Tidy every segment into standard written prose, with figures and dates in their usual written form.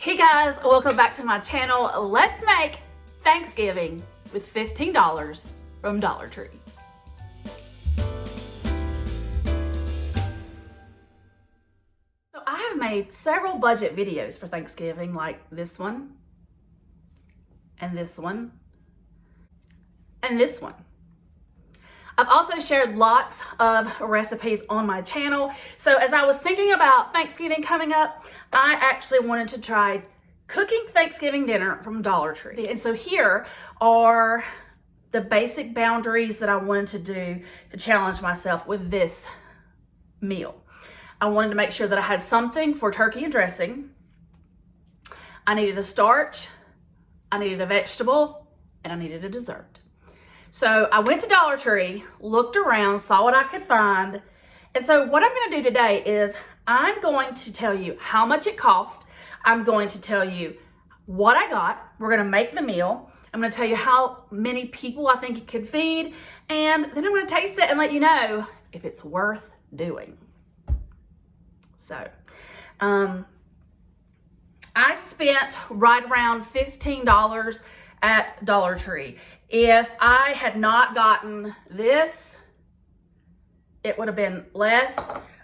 Hey guys, welcome back to my channel. Let's make Thanksgiving with $15 from Dollar Tree. So I have made several budget videos for Thanksgiving, like this one, and this one, and this one. I've also shared lots of recipes on my channel. So as I was thinking about Thanksgiving coming up, I actually wanted to try cooking Thanksgiving dinner from Dollar Tree. And so here are the basic boundaries that I wanted to do to challenge myself with this meal. I wanted to make sure that I had something for turkey and dressing. I needed a starch, I needed a vegetable, and I needed a dessert. So I went to Dollar Tree, looked around, saw what I could find. And so what I'm gonna do today is I'm going to tell you how much it cost. I'm going to tell you what I got. We're gonna make the meal. I'm gonna tell you how many people I think it could feed. And then I'm gonna taste it and let you know if it's worth doing. So, I spent right around $15 at Dollar Tree. If I had not gotten this, it would have been less,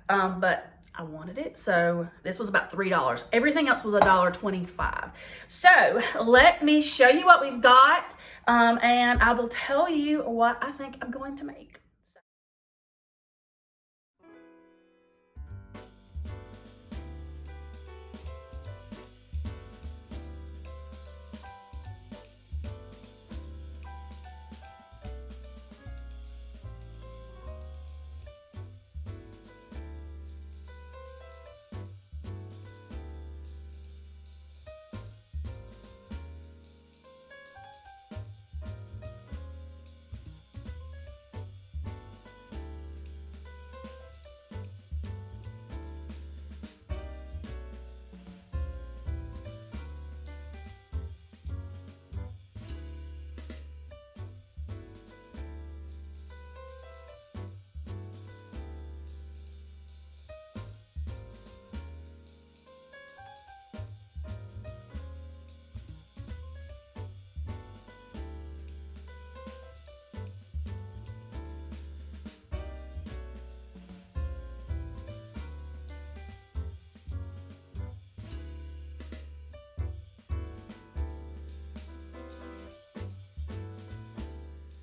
but I wanted it, so this was about $3. Everything else was $1.25. So let me show you what we've got, and I will tell you what I think I'm going to make.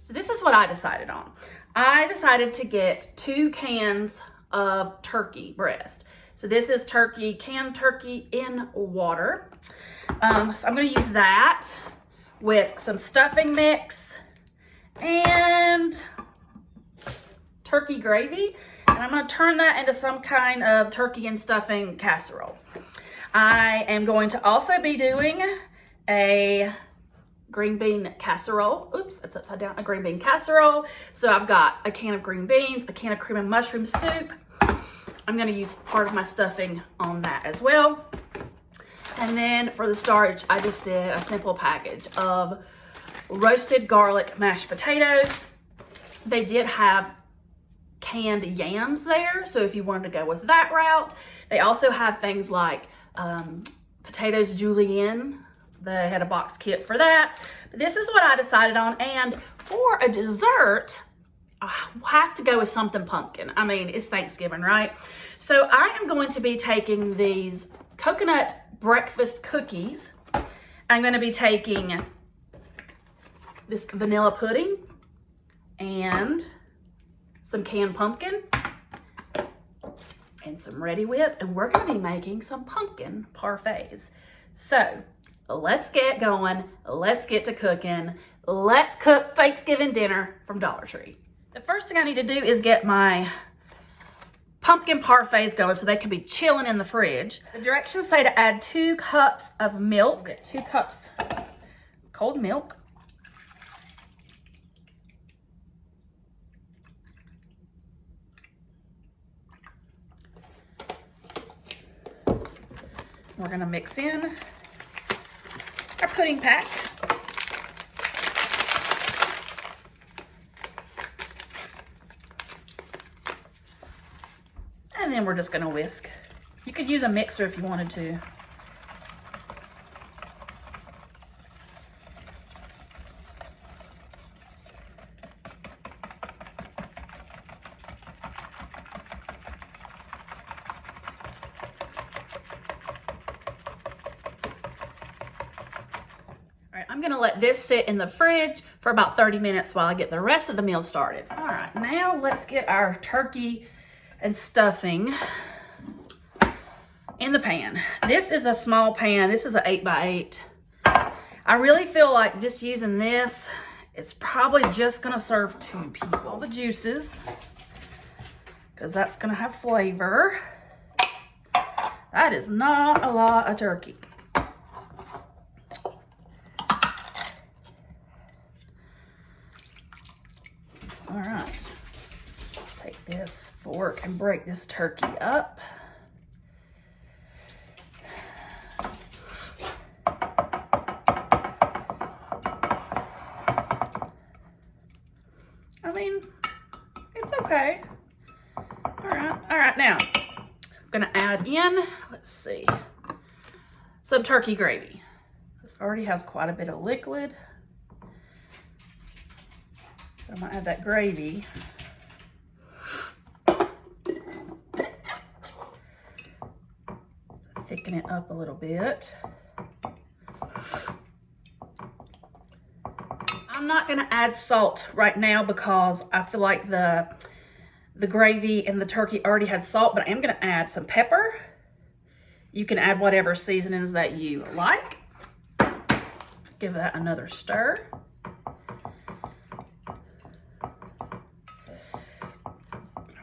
So this is what I decided on. I decided to get 2 cans of turkey breast. So this is turkey, canned turkey in water. So I'm gonna use that with some stuffing mix and turkey gravy. And I'm gonna turn that into some kind of turkey and stuffing casserole. I am going to also be doing a green bean casserole. Oops, it's upside down. A green bean casserole. So I've got a can of green beans, a can of cream and mushroom soup. I'm gonna use part of my stuffing on that as well. And then for the starch, I just did a simple package of roasted garlic mashed potatoes. They did have canned yams there, so if you wanted to go with that route. They also have things like potatoes julienne. They had a box kit for that. But this is what I decided on. And for a dessert, I have to go with something pumpkin. I mean, it's Thanksgiving, right? So I am going to be taking these coconut breakfast cookies. I'm going to be taking this vanilla pudding and some canned pumpkin and some Ready Whip. And we're going to be making some pumpkin parfaits. So let's get going. Let's get to cooking. Let's cook Thanksgiving dinner from Dollar Tree. The first thing I need to do is get my pumpkin parfaits going so they can be chilling in the fridge. The directions say to add 2 cups of milk. Get 2 cups of cold milk. We're gonna mix in our pudding pack. And then we're just gonna whisk. You could use a mixer if you wanted to. I'm gonna let this sit in the fridge for about 30 minutes while I get the rest of the meal started. All right, now let's get our turkey and stuffing in the pan. This is a small pan. This is an 8x8. I really feel like just using this, it's probably just gonna serve 2 people. All the juices, because that's gonna have flavor. That is not a lot of turkey. All right, take this fork and break this turkey up. I mean, it's okay. All right, now I'm gonna add in, let's see, some turkey gravy. This already has quite a bit of liquid. So I'm gonna add that gravy. Thicken it up a little bit. I'm not gonna add salt right now because I feel like the gravy and the turkey already had salt, but I am gonna add some pepper. You can add whatever seasonings that you like. Give that another stir.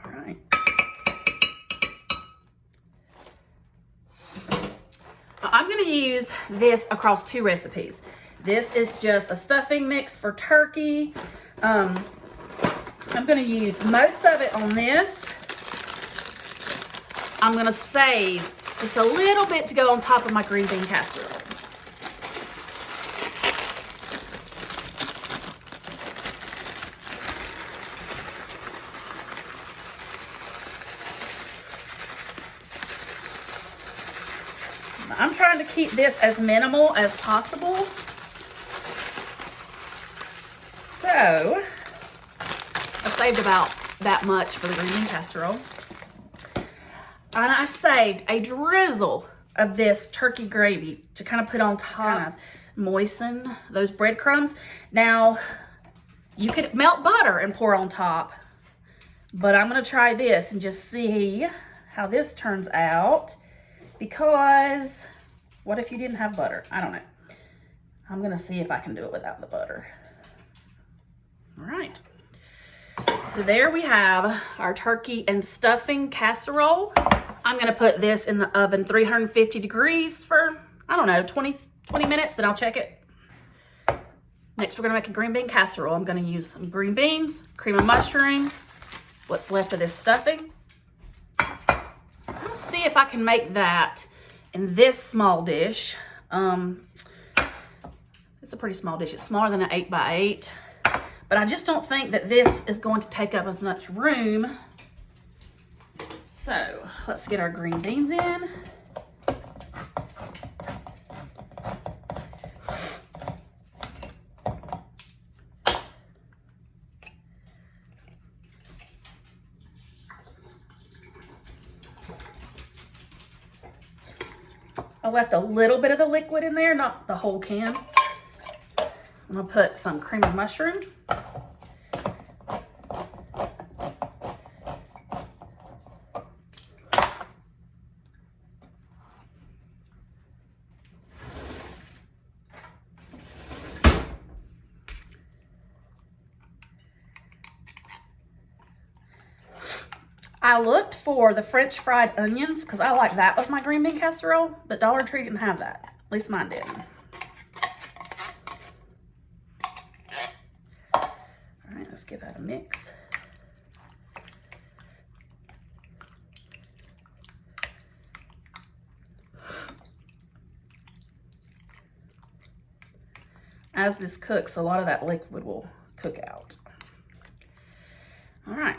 All right. I'm gonna use this across 2 recipes. This is just a stuffing mix for turkey. I'm gonna use most of it on this. I'm gonna save just a little bit to go on top of my green bean casserole. I'm trying to keep this as minimal as possible. So, I saved about that much for the green bean casserole. And I saved a drizzle of this turkey gravy to kind of put on top, moisten those breadcrumbs. Now, you could melt butter and pour on top, but I'm gonna try this and just see how this turns out, because what if you didn't have butter? I don't know. I'm gonna see if I can do it without the butter. All right. So there we have our turkey and stuffing casserole. I'm gonna put this in the oven 350 degrees for, I don't know, 20 minutes, then I'll check it. Next, we're gonna make a green bean casserole. I'm gonna use some green beans, cream of mushroom, what's left of this stuffing. Let's see if I can make that in this small dish. It's a pretty small dish. It's smaller than an 8x8. But I just don't think that this is going to take up as much room. So let's get our green beans in. I left a little bit of the liquid in there, not the whole can. I'm gonna put some cream of mushroom. I looked for the French fried onions because I like that with my green bean casserole, but Dollar Tree didn't have that. At least mine didn't. All right, let's give that a mix. As this cooks, a lot of that liquid will cook out. All right.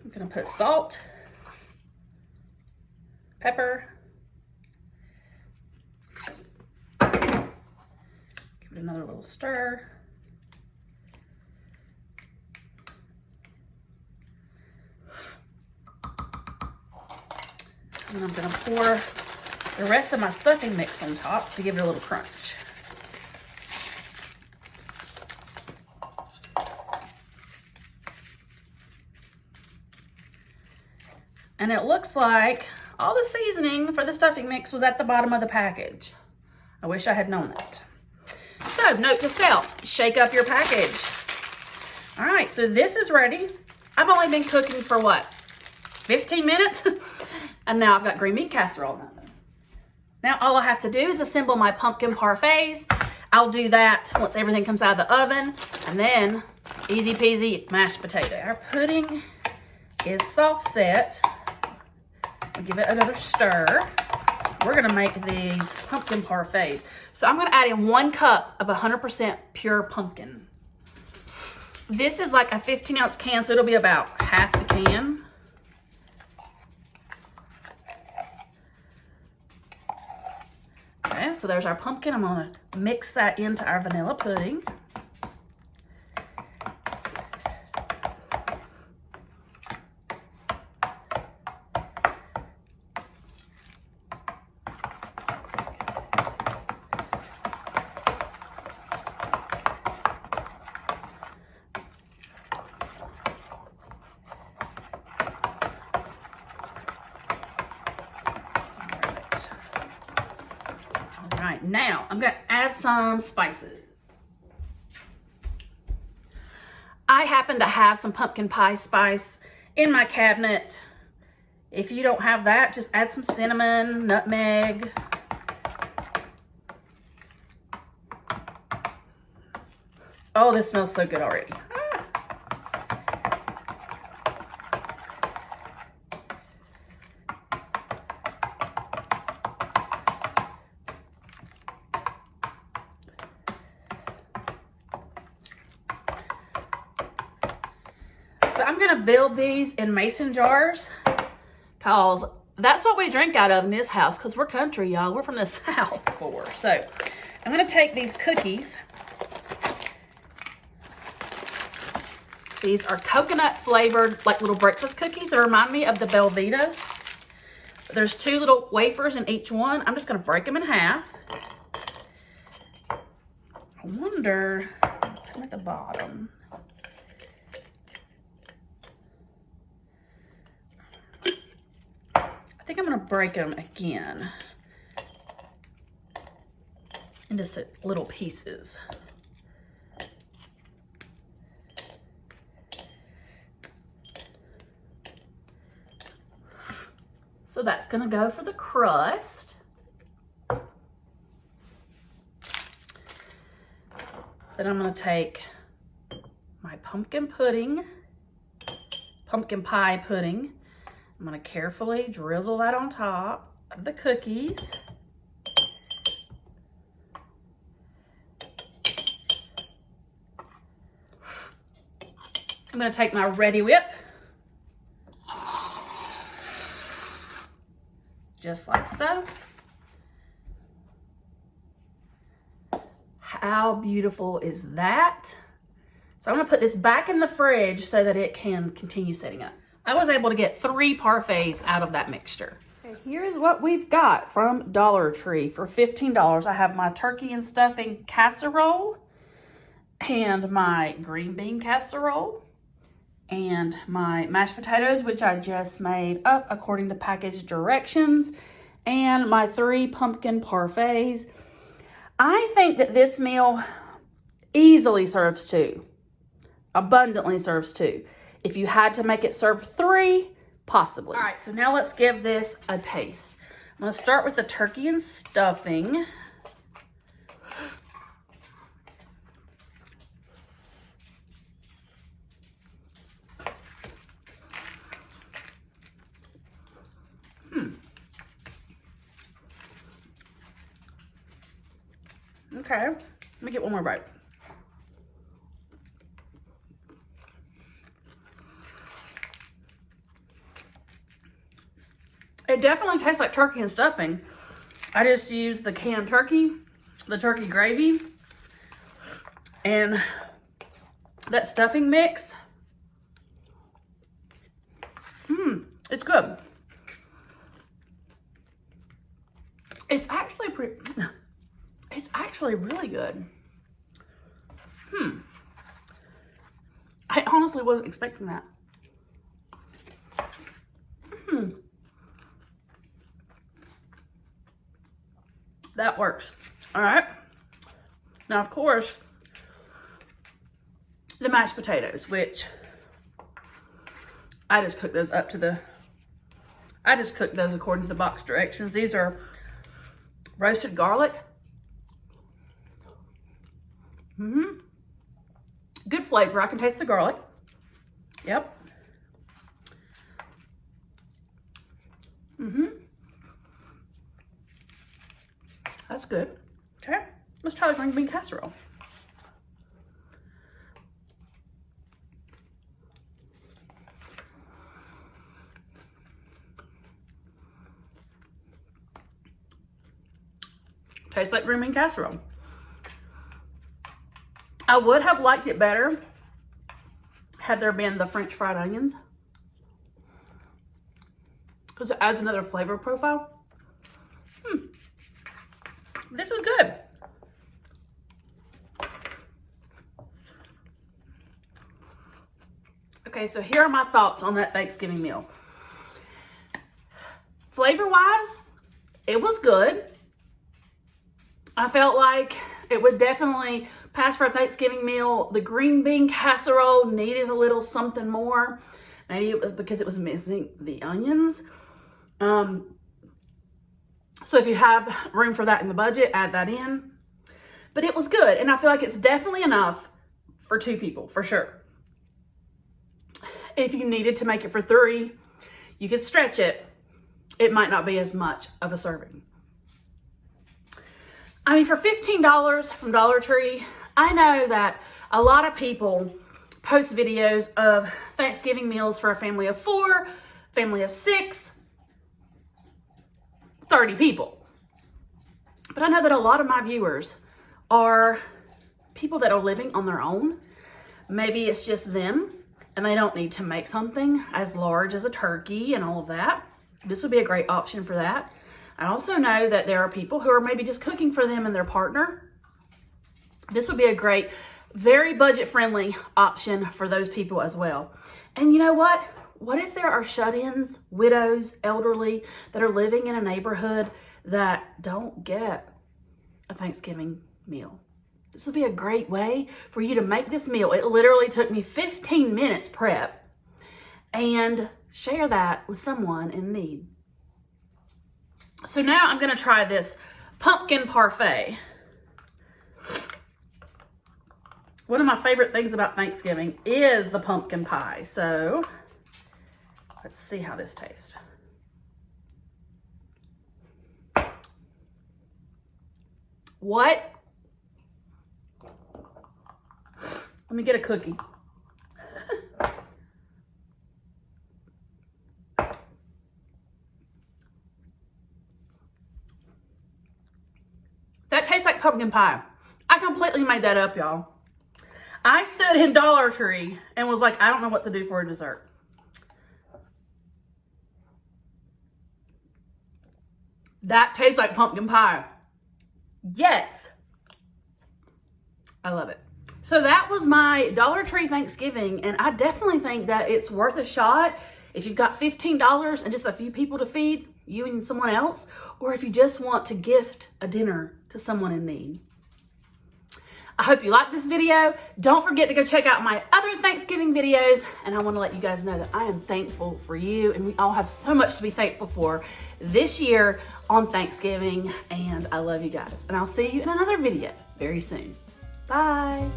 I'm gonna put salt, pepper, give it another little stir. And I'm gonna pour the rest of my stuffing mix on top to give it a little crunch. And it looks like all the seasoning for the stuffing mix was at the bottom of the package. I wish I had known that. So, note to self, shake up your package. All right, so this is ready. I've only been cooking for what, 15 minutes? And now I've got green bean casserole in the oven. Now all I have to do is assemble my pumpkin parfaits. I'll do that once everything comes out of the oven. And then, easy peasy, mashed potato. Our pudding is soft set. I'll give it another stir. We're gonna make these pumpkin parfaits. So I'm gonna add in 1 cup of 100% pure pumpkin. This is like a 15-ounce can, so it'll be about half the can. Okay, so there's our pumpkin. I'm gonna mix that into our vanilla pudding. All right, now I'm gonna add some spices. I happen to have some pumpkin pie spice in my cabinet. If you don't have that, just add some cinnamon, nutmeg. Oh, this smells so good already. So I'm gonna build these in mason jars because that's what we drink out of in this house because we're country, y'all. We're from the South for. So I'm gonna take these cookies. These are coconut flavored, like little breakfast cookies that remind me of the Belvitas. There's 2 little wafers in each one. I'm just gonna break them in half. I wonder, put them at the bottom. I think I'm gonna break them again into little pieces. So that's gonna go for the crust. Then I'm gonna take my pumpkin pie pudding. I'm gonna carefully drizzle that on top of the cookies. I'm gonna take my Ready Whip. Just like so. How beautiful is that? So I'm gonna put this back in the fridge so that it can continue setting up. I was able to get 3 parfaits out of that mixture. Okay, here's what we've got from Dollar Tree for $15. I have my turkey and stuffing casserole and my green bean casserole and my mashed potatoes, which I just made up according to package directions, and my 3 pumpkin parfaits. I think that this meal easily serves 2, abundantly serves 2. If you had to make it serve 3, possibly. All right, so now let's give this a taste. I'm gonna start with the turkey and stuffing. Okay, let me get one more bite. It definitely tastes like turkey and stuffing. I just used the canned turkey, the turkey gravy, and that stuffing mix. It's good. It's actually really good. I honestly wasn't expecting that. That works. All right. Now, of course, the mashed potatoes, which I just cooked those according to the box directions. These are roasted garlic. Good flavor. I can taste the garlic. Yep. That's good. Okay. Let's try the green bean casserole. Tastes like green bean casserole. I would have liked it better had there been the French fried onions, because it adds another flavor profile. This is good. Okay, so here are my thoughts on that Thanksgiving meal. Flavor-wise, it was good. I felt like it would definitely pass for a Thanksgiving meal. The green bean casserole needed a little something more. Maybe it was because it was missing the onions. So if you have room for that in the budget, add that in. But it was good, and I feel like it's definitely enough for 2 people, for sure. If you needed to make it for 3, you could stretch it. It might not be as much of a serving. I mean, for $15 from Dollar Tree, I know that a lot of people post videos of Thanksgiving meals for a family of 4, family of 6, 30 people. But I know that a lot of my viewers are people that are living on their own. Maybe it's just them and they don't need to make something as large as a turkey and all of that. This would be a great option for that. I also know that there are people who are maybe just cooking for them and their partner. This would be a great, very budget-friendly option for those people as well. And you know what? What if there are shut-ins, widows, elderly that are living in a neighborhood that don't get a Thanksgiving meal? This would be a great way for you to make this meal. It literally took me 15 minutes prep, and share that with someone in need. So now I'm going to try this pumpkin parfait. One of my favorite things about Thanksgiving is the pumpkin pie. So let's see how this tastes. What? Let me get a cookie. That tastes like pumpkin pie. I completely made that up, y'all. I stood in Dollar Tree and was like, I don't know what to do for a dessert. That tastes like pumpkin pie. Yes. I love it. So that was my Dollar Tree Thanksgiving, and I definitely think that it's worth a shot if you've got $15 and just a few people to feed, you and someone else, or if you just want to gift a dinner to someone in need. I hope you liked this video. Don't forget to go check out my other Thanksgiving videos, and I want to let you guys know that I am thankful for you, and we all have so much to be thankful for this year on Thanksgiving, and I love you guys, and I'll see you in another video very soon. Bye.